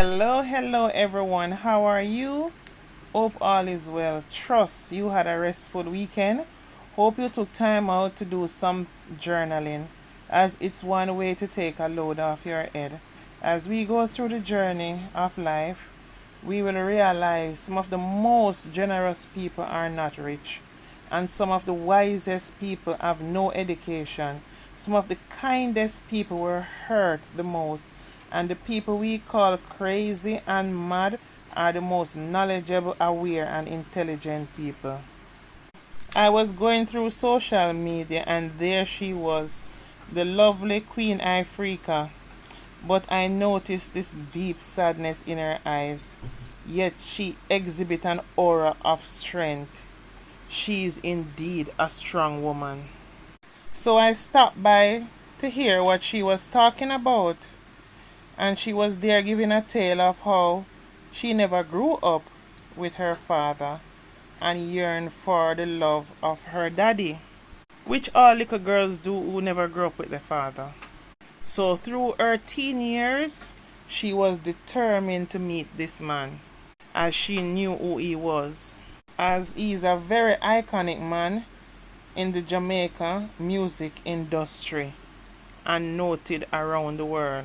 Hello everyone. How are you? Hope all is well. Trust you had a restful weekend. Hope you took time out to do some journaling, as it's one way to take a load off your head. As we go through the journey of life, we will realize some of the most generous people are not rich, and some of the wisest people have no education. Some of the kindest people were hurt the most, and the people we call crazy and mad are the most knowledgeable, aware, and intelligent people. I was going through social media and there she was, the lovely Queen Ifrica, but I noticed this deep sadness in her eyes, yet she exhibits an aura of strength. She is indeed a strong woman. So I stopped by to hear what she was talking about, and she was there giving a tale of how she never grew up with her father and yearned for the love of her daddy, which all little girls do who never grew up with their father. So through her teen years, she was determined to meet this man, as she knew who he was, as he is a very iconic man in the Jamaica music industry and noted around the world.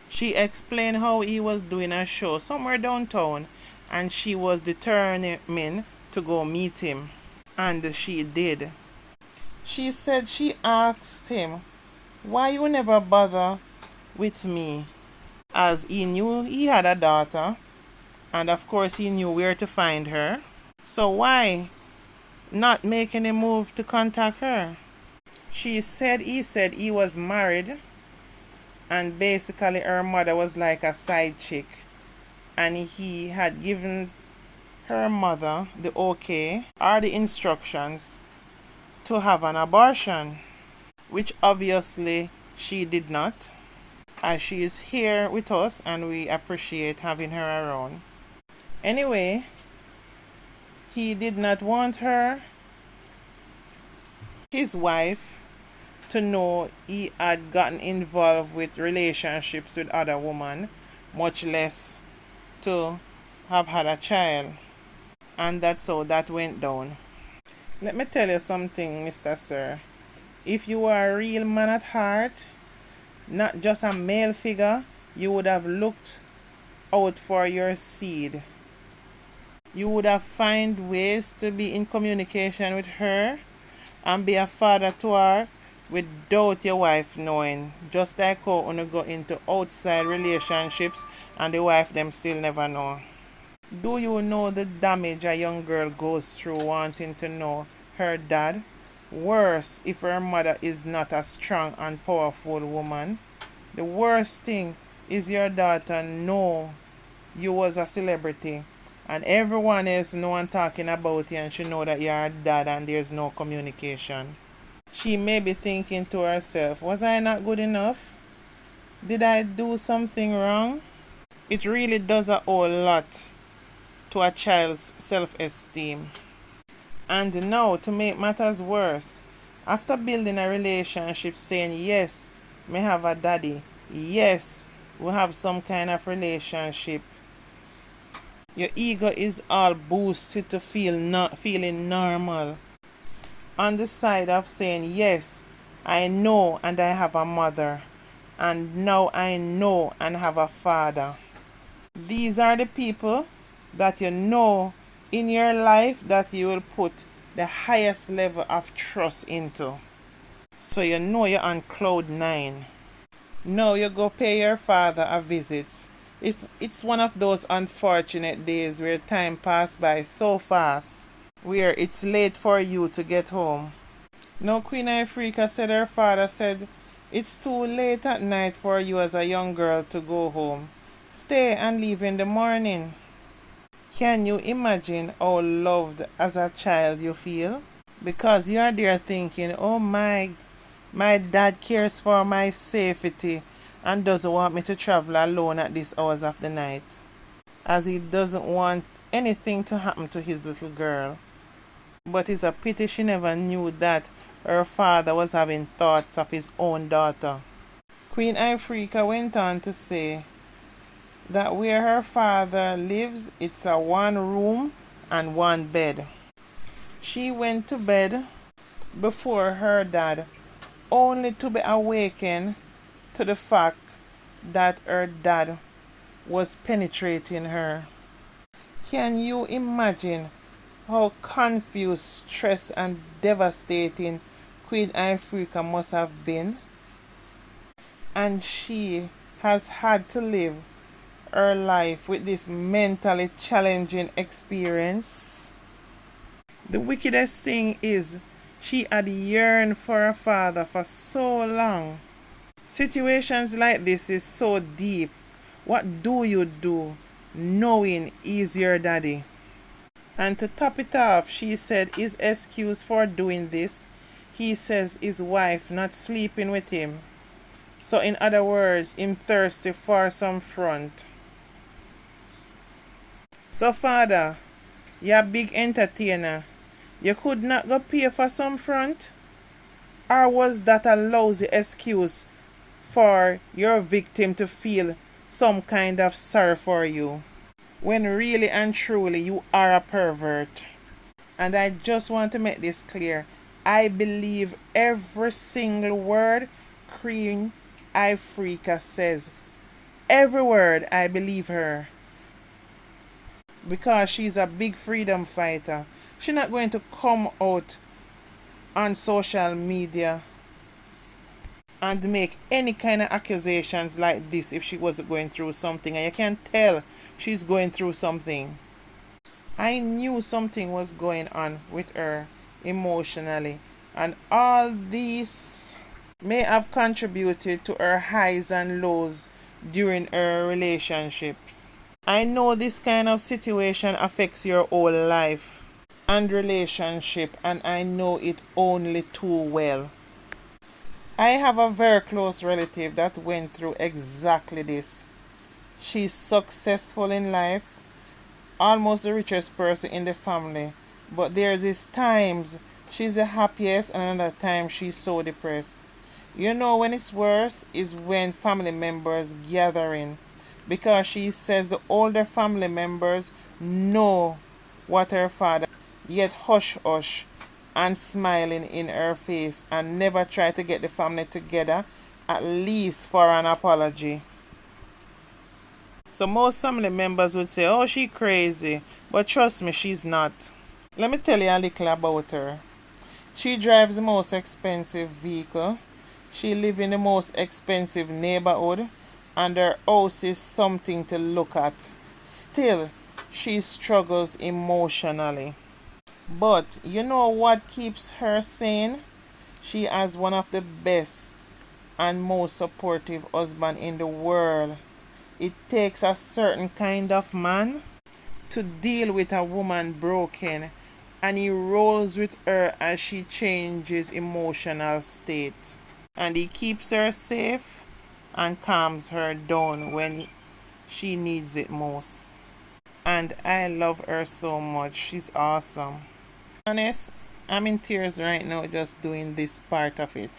She explained how he was doing a show somewhere downtown and she was determined to go meet him. And she did. She said she asked him, "Why you never bother with me?" As he knew he had a daughter, and of course he knew where to find her. So why not make any move to contact her? She said he was married, and basically her mother was like a side chick, and he had given her mother the okay or the instructions to have an abortion, which obviously she did not, as she is here with us and we appreciate having her around. Anyway, he did not want her, his wife, to know he had gotten involved with relationships with other women, much less to have had a child. And that's how that went down. Let me tell you something, Mr. Sir. If you are a real man at heart, not just a male figure, you would have looked out for your seed. You would have found ways to be in communication with her and be a father to her without your wife knowing. Just like how you go into outside relationships and the wife them still never know. Do you know the damage a young girl goes through wanting to know her dad? Worse if her mother is not a strong and powerful woman. The worst thing is your daughter know you was a celebrity and everyone else know and talking about you, and she know that you're a dad and there's no communication. She may be thinking to herself, was I not good enough? Did I do something wrong? It really does a whole lot to a child's self-esteem. And now, to make matters worse, after building a relationship saying, yes, may have a daddy, yes, we have some kind of relationship, your ego is all boosted to feeling normal. On the side of saying, yes, I know and I have a mother, and now I know and have a father. These are the people that you know in your life that you will put the highest level of trust into. So you know you're on cloud 9. Now you go pay your father a visit. If it's one of those unfortunate days where time passed by so fast, where it's late for you to get home. Now Queen Ifrica said her father said, it's too late at night for you as a young girl to go home. Stay and leave in the morning. Can you imagine how loved as a child you feel? Because you are there thinking, oh my dad cares for my safety and doesn't want me to travel alone at these hours of the night, as he doesn't want anything to happen to his little girl. But it's a pity she never knew that her father was having thoughts of his own daughter. Queen Ifrica went on to say, that where her father lives, it's a one room and one bed. She went to bed before her dad, only to be awakened to the fact that her dad was penetrating her. Can you imagine how confused, stressed, and devastating Queen Ifrica must have been? And she has had to live her life with this mentally challenging experience. The wickedest thing is, she had yearned for her father for so long. Situations like this is so deep. What do you do knowing he's your daddy? And to top it off, she said his excuse for doing this, he says his wife not sleeping with him. So in other words, him thirsty for some front. So father, you're a big entertainer. You could not go pay for some front? Or was that a lousy excuse for your victim to feel some kind of sorry for you, when really and truly you are a pervert? And I just want to make this clear. I believe every single word Queen Ifrica says. Every word, I believe her. Because she's a big freedom fighter. She's not going to come out on social media and make any kind of accusations like this if she was going through something. And you can tell she's going through something. I knew something was going on with her emotionally, and all these may have contributed to her highs and lows during her relationships. I know this kind of situation affects your whole life and relationship, and I know it only too well. I have a very close relative that went through exactly this. She's successful in life, almost the richest person in the family, but there's these times she's the happiest and another time she's so depressed. You know when it's worse is when family members gathering, because she says the older family members know what her father, yet hush hush and smiling in her face and never try to get the family together, at least for an apology. So most family members would say, oh, she crazy, but trust me, she's not. Let me tell you a little about her. She drives the most expensive vehicle. She lives in the most expensive neighborhood, and her house is something to look at. Still, she struggles emotionally. But you know what keeps her sane? She has one of the best and most supportive husbands in the world. It takes a certain kind of man to deal with a woman broken, and he rolls with her as she changes emotional state. And he keeps her safe and calms her down when she needs it most. And I love her so much. She's awesome. Honest, I'm in tears right now just doing this part of it.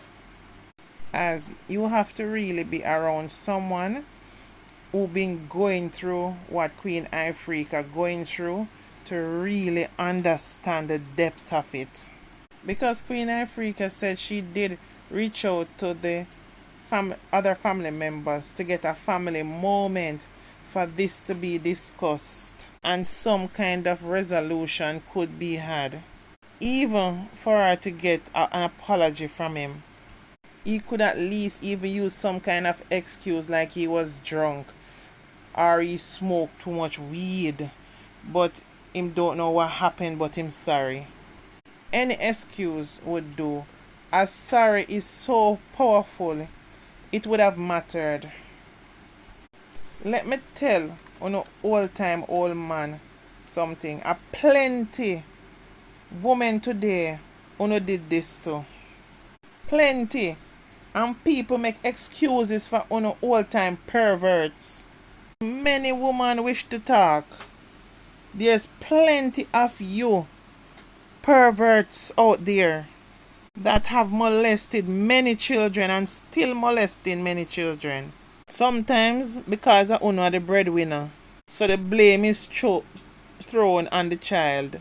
As you have to really be around someone who been going through what Queen Ifrica going through to really understand the depth of it. Because Queen Ifrica said she did reach out to the other family members to get a family moment for this to be discussed and some kind of resolution could be had. Even for her to get an apology from him. He could at least even use some kind of excuse like he was drunk or he smoked too much weed, but him don't know what happened, but him sorry. Any excuse would do. As sorry is so powerful, it would have mattered. Let me tell on an old time old man something. A plenty women today who did this too. Plenty. And people make excuses for old time perverts. Many women wish to talk. There's plenty of you perverts out there that have molested many children and still molesting many children. Sometimes because I are the breadwinner, so the blame is thrown on the child,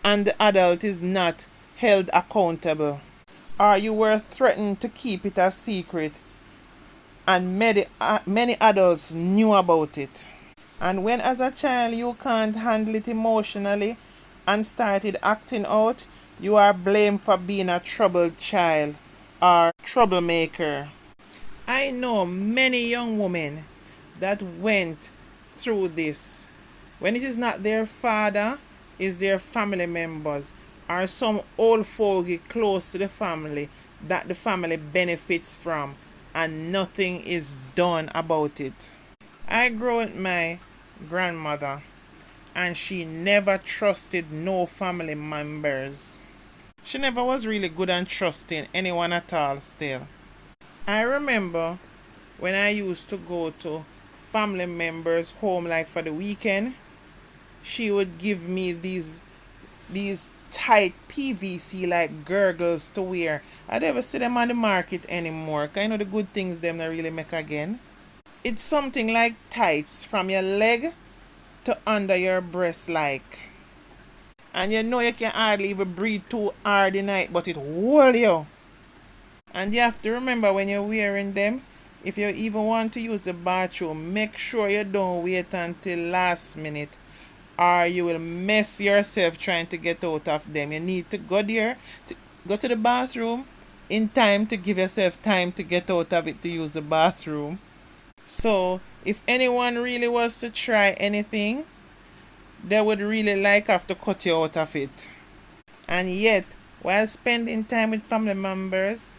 and the adult is not held accountable. Or you were threatened to keep it a secret, and many adults knew about it. And when as a child you can't handle it emotionally and started acting out, you are blamed for being a troubled child or troublemaker. I know many young women that went through this. When it is not their father, it's their family members or some old fogey close to the family that the family benefits from and nothing is done about it. I grew with my grandmother and she never trusted no family members. She never was really good at trusting anyone at all still. I remember when I used to go to family members' home like for the weekend, she would give me these tight PVC like gurgles to wear. I never see them on the market anymore. 'Cause I know the good things them not really make again. It's something like tights from your leg to under your breast like. And you know you can hardly even breathe too hard in night, but it hold you. And you have to remember when you're wearing them, if you even want to use the bathroom, make sure you don't wait until last minute or you will mess yourself trying to get out of them. You need to go there, go to the bathroom in time to give yourself time to get out of it to use the bathroom. So if anyone really was to try anything, they would really like have to cut you out of it. And yet, while spending time with family members,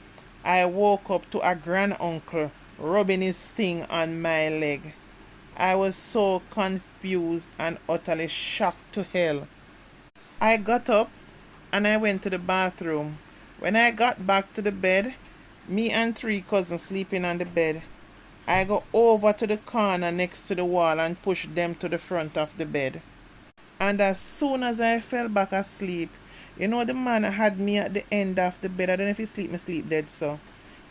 I woke up to a granduncle rubbing his thing on my leg. I was so confused and utterly shocked to hell. I got up and I went to the bathroom. When I got back to the bed, me and three cousins sleeping on the bed, I go over to the corner next to the wall and push them to the front of the bed. And as soon as I fell back asleep, you know the man had me at the end of the bed. I don't know if he sleep dead, so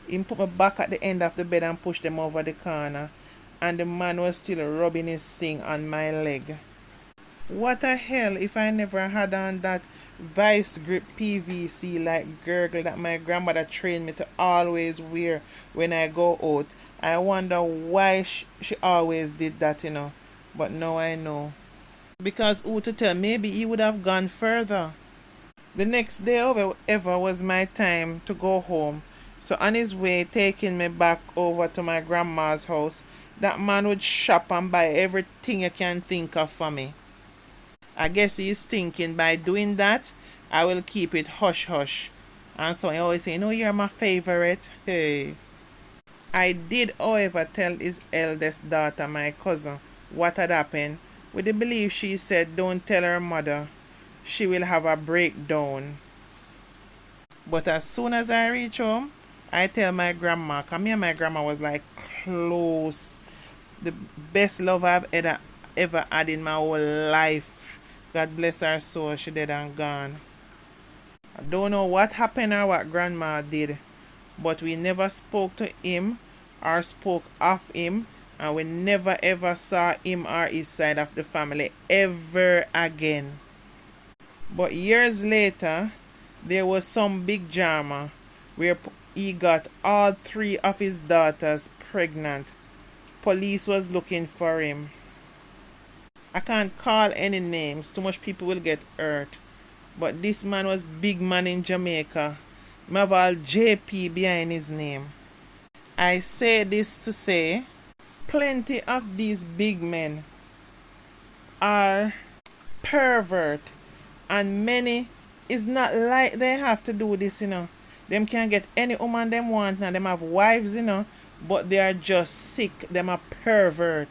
he put me back at the end of the bed and pushed them over the corner. And the man was still rubbing his thing on my leg. What the hell if I never had on that vice grip PVC like gurgle that my grandmother trained me to always wear when I go out. I wonder why she always did that, But now I know. Because who to tell, maybe he would have gone further. The next day ever was my time to go home. So on his way taking me back over to my grandma's house, that man would shop and buy everything you can think of for me. I guess he's thinking by doing that, I will keep it hush hush. And so he always say, no, you're my favorite. Hey. I did, however, tell his eldest daughter, my cousin, what had happened, with the belief she said don't tell her mother. She will have a breakdown. But as soon as I reach home, I tell my grandma, because me and my grandma was like close. The best love I've ever had in my whole life. God bless her soul, she dead and gone. I don't know what happened or what grandma did, but we never spoke to him or spoke of him, and we never ever saw him or his side of the family ever again. But years later, there was some big drama where he got all three of his daughters pregnant. Police was looking for him. I can't call any names, too much people will get hurt. But this man was big man in Jamaica. He have all JP behind his name. I say this to say, plenty of these big men are pervert, and many is not like they have to do this, Them can get any woman them want now. Them have wives, but they are just sick. Them a pervert.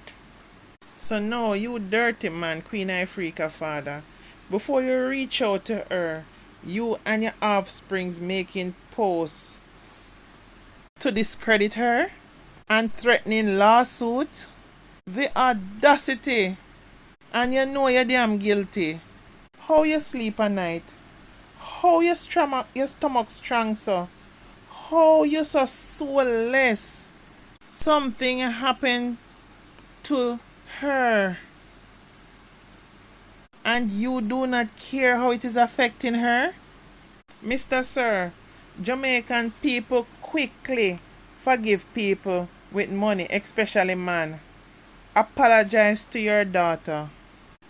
So no, you dirty man, Queen Ifrica father. Before you reach out to her, you and your offsprings making posts to discredit her and threatening lawsuit. The audacity. And you know you're damn guilty. How you sleep at night? How your stomach strong so? How you so soulless? Something happened to her, and you do not care how it is affecting her? Mr. Sir, Jamaican people quickly forgive people with money, especially man. Apologize to your daughter.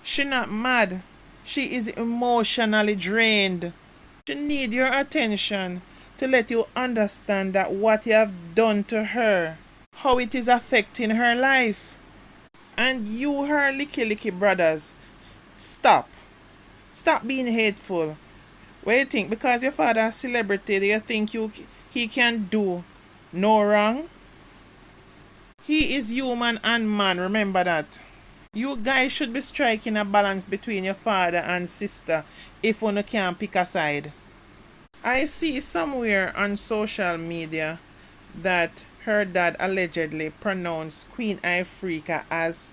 She not mad. She is emotionally drained. She need your attention to let you understand that what you have done to her, how it is affecting her life. And you, her licky brothers, stop. Stop being hateful. What do you think? Because your father is a celebrity, do you think he can do no wrong? He is human and man, remember that. You guys should be striking a balance between your father and sister if one can't pick a side. I see somewhere on social media that her dad allegedly pronounced Queen Ifrica as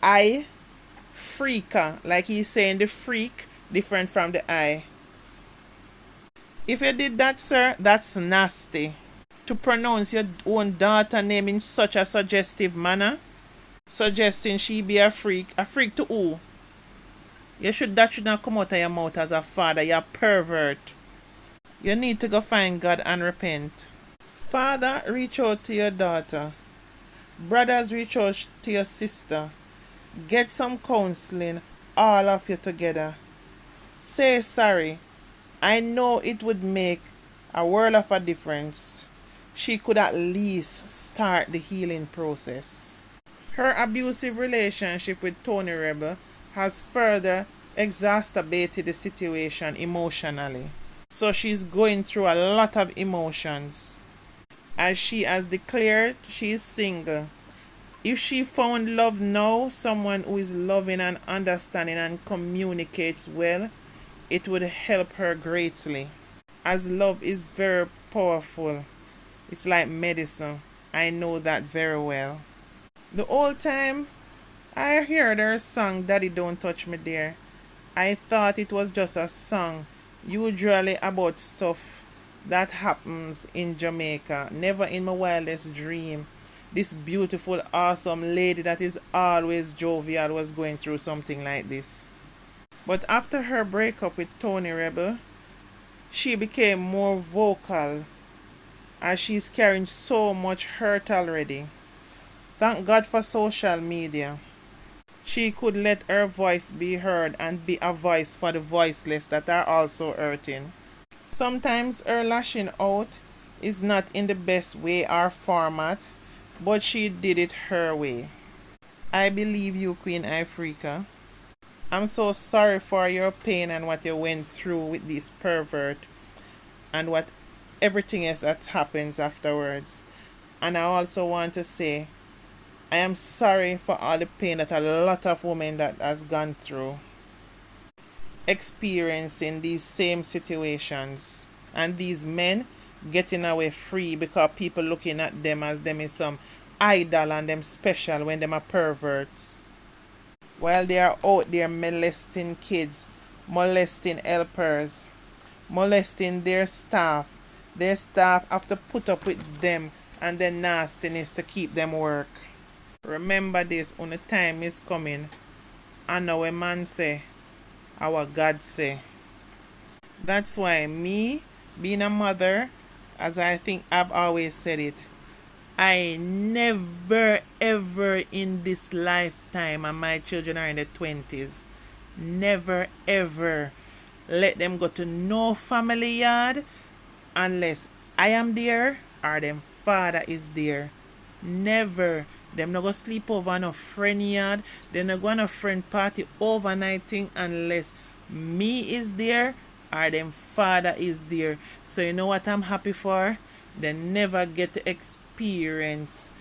Ifrica, like he's saying the freak different from the I. If you did that, sir, that's nasty. To pronounce your own daughter name in such a suggestive manner, suggesting she be a freak to who? That should not come out of your mouth as a father, you're a pervert. You need to go find God and repent. Father, reach out to your daughter. Brothers, reach out to your sister. Get some counseling, all of you together. Say sorry. I know it would make a world of a difference. She could at least start the healing process. Her abusive relationship with Tony Rebel has further exacerbated the situation emotionally. So she's going through a lot of emotions. As she has declared, she is single. If she found love now, someone who is loving and understanding and communicates well, it would help her greatly. As love is very powerful. It's like medicine. I know that very well. The whole time I heard her song Daddy Don't Touch Me There, I thought it was just a song, usually about stuff that happens in Jamaica. Never in my wildest dream this beautiful, awesome lady that is always jovial was going through something like this. But after her breakup with Tony Rebel, she became more vocal as she's carrying so much hurt already. Thank God for social media. She could let her voice be heard and be a voice for the voiceless that are also hurting. Sometimes her lashing out is not in the best way or format, but she did it her way. I believe you, Queen Ifrica. I'm so sorry for your pain and what you went through with this pervert and what everything else that happens afterwards. And I also want to say I am sorry for all the pain that a lot of women that has gone through experiencing these same situations, and these men getting away free because people looking at them as them is some idol and them special when them are perverts, while they are out there molesting kids, molesting helpers, molesting their staff. Their staff have to put up with them and their nastiness to keep them work. Remember this, when the time is coming, and our man say, our God say. That's why me, being a mother, as I think I've always said it, I never ever in this lifetime, and my children are in their 20s, never ever let them go to no family yard unless I am there or them father is there. Never. Them not go sleep over on a friend yard. They not go on a friend party overnighting unless me is there or them father is there. So you know what I'm happy for? They never get to experience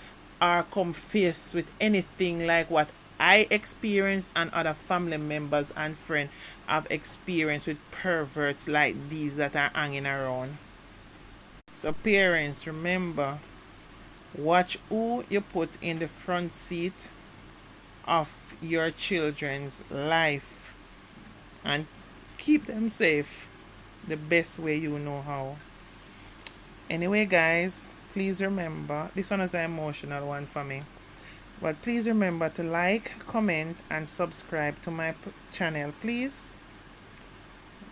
or come face with anything like what I experience and other family members and friends have experienced with perverts like these that are hanging around. So parents, remember, watch who you put in the front seat of your children's life and keep them safe the best way you know how. Anyway, guys, please remember, this one is an emotional one for me, but please remember to like, comment, and subscribe to my channel, please.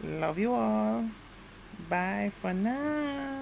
Love you all. Bye for now.